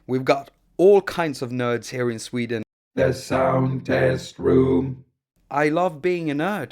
We've got all kinds of nerds here in Sweden. The sound test room. I love being a nerd.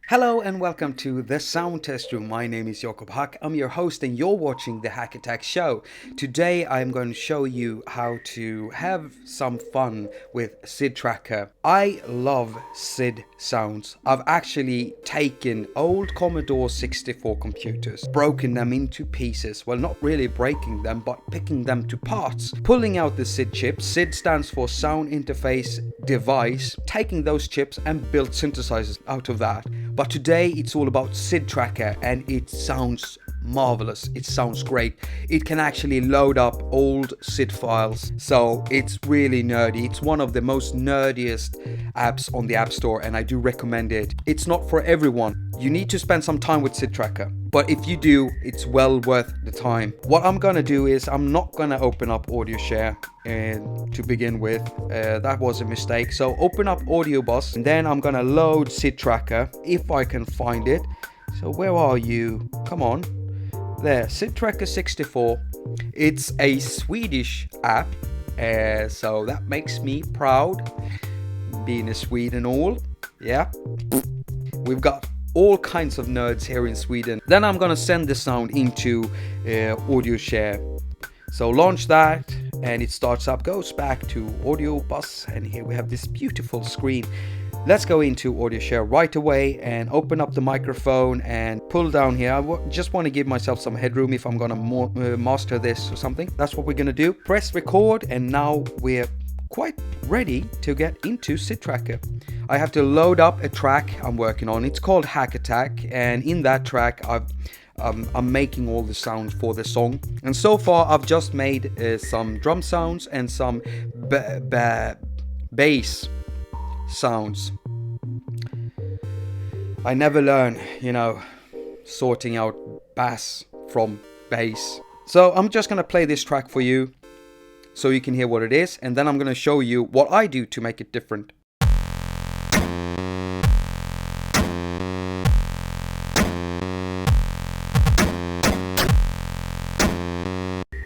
Hello and welcome to the Sound Test Room. My name is Jakob. I'm your host and you're watching the attaQ show. Today I'm going to show you how to have some fun with SidTracker. I love SID sounds. I've actually taken old Commodore 64 computers, broken them into pieces. Well, not really breaking them, but picking them to parts. Pulling out the SID chips. SID stands for Sound Interface Device. Taking those chips and built synthesizers out of that. But today it's all about SidTracker and it sounds marvelous. It sounds great. It can actually load up old SID files. So it's really nerdy. It's one of the most nerdiest apps on the App Store and I do recommend it. It's not for everyone. You need to spend some time with SidTracker. But if you do, it's well worth the time. What I'm gonna do is I'm not gonna open up Audio Share to begin with. That was a mistake. So open up Audio Bus and then I'm gonna load SidTracker if I can find it. So where are you? Come on. There, SidTracker64. It's a Swedish app. So that makes me proud. Being a Swede and all. Yeah. We've got all kinds of nerds here in Sweden. Then I'm gonna send the sound into Audio Share. So launch that and it starts up, goes back to Audio Bus, and here we have this beautiful screen. Let's go into Audio Share right away and open up the microphone and pull down here. I just want to give myself some headroom if I'm gonna master this or something. That's what we're gonna do. Press record and now we're quite ready to get into SidTracker. I have to load up a track I'm working on. It's called haQ, and in that track I'm making all the sounds for the song. And so far I've just made some drum sounds and some bass sounds. I never learn, sorting out bass from bass. So I'm just gonna play this track for you so you can hear what it is, and then I'm gonna show you what I do to make it different.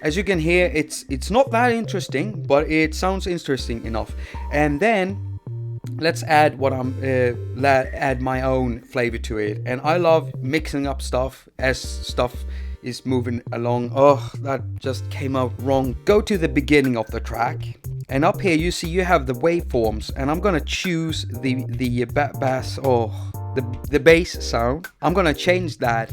As you can hear, it's not that interesting, but it sounds interesting enough. And then let's add add my own flavor to it. And I love mixing up stuff as stuff is moving along. Oh, that just came out wrong. Go to the beginning of the track, and up here you see you have the waveforms, and I'm gonna choose the bass sound. I'm gonna change that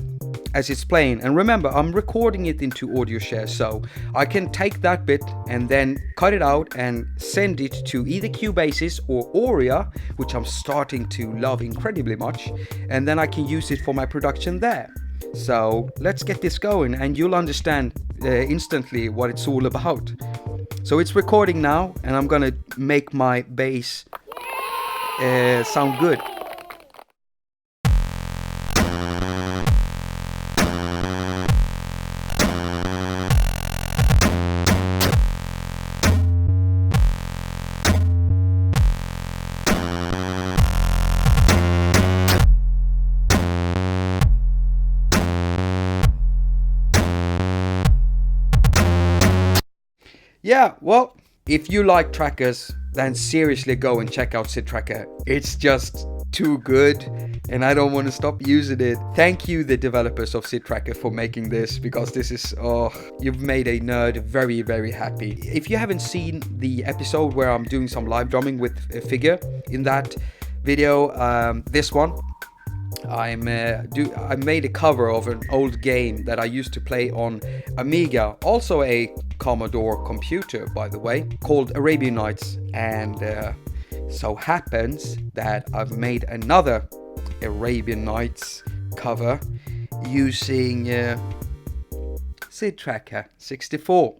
as it's playing, and remember I'm recording it into Audio Share, so I can take that bit and then cut it out and send it to either Cubase or Auria, which I'm starting to love incredibly much, and then I can use it for my production there. So let's get this going and you'll understand instantly what it's all about. So it's recording now and I'm gonna make my bass sound good. Yeah, well, if you like trackers, then seriously go and check out SidTracker. It's just too good and I don't want to stop using it. Thank you, the developers of SidTracker, for making this, because this is, you've made a nerd very, very happy. If you haven't seen the episode where I'm doing some live drumming with a figure, in that video, this one, I made a cover of an old game that I used to play on Amiga, also a Commodore computer, by the way, called Arabian Nights. And so happens that I've made another Arabian Nights cover using SidTracker64.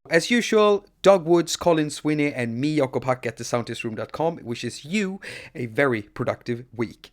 As usual, Doug Woods, Colin Swinney, and me, Jakob Hack at thesoundtestroom.com wishes you a very productive week.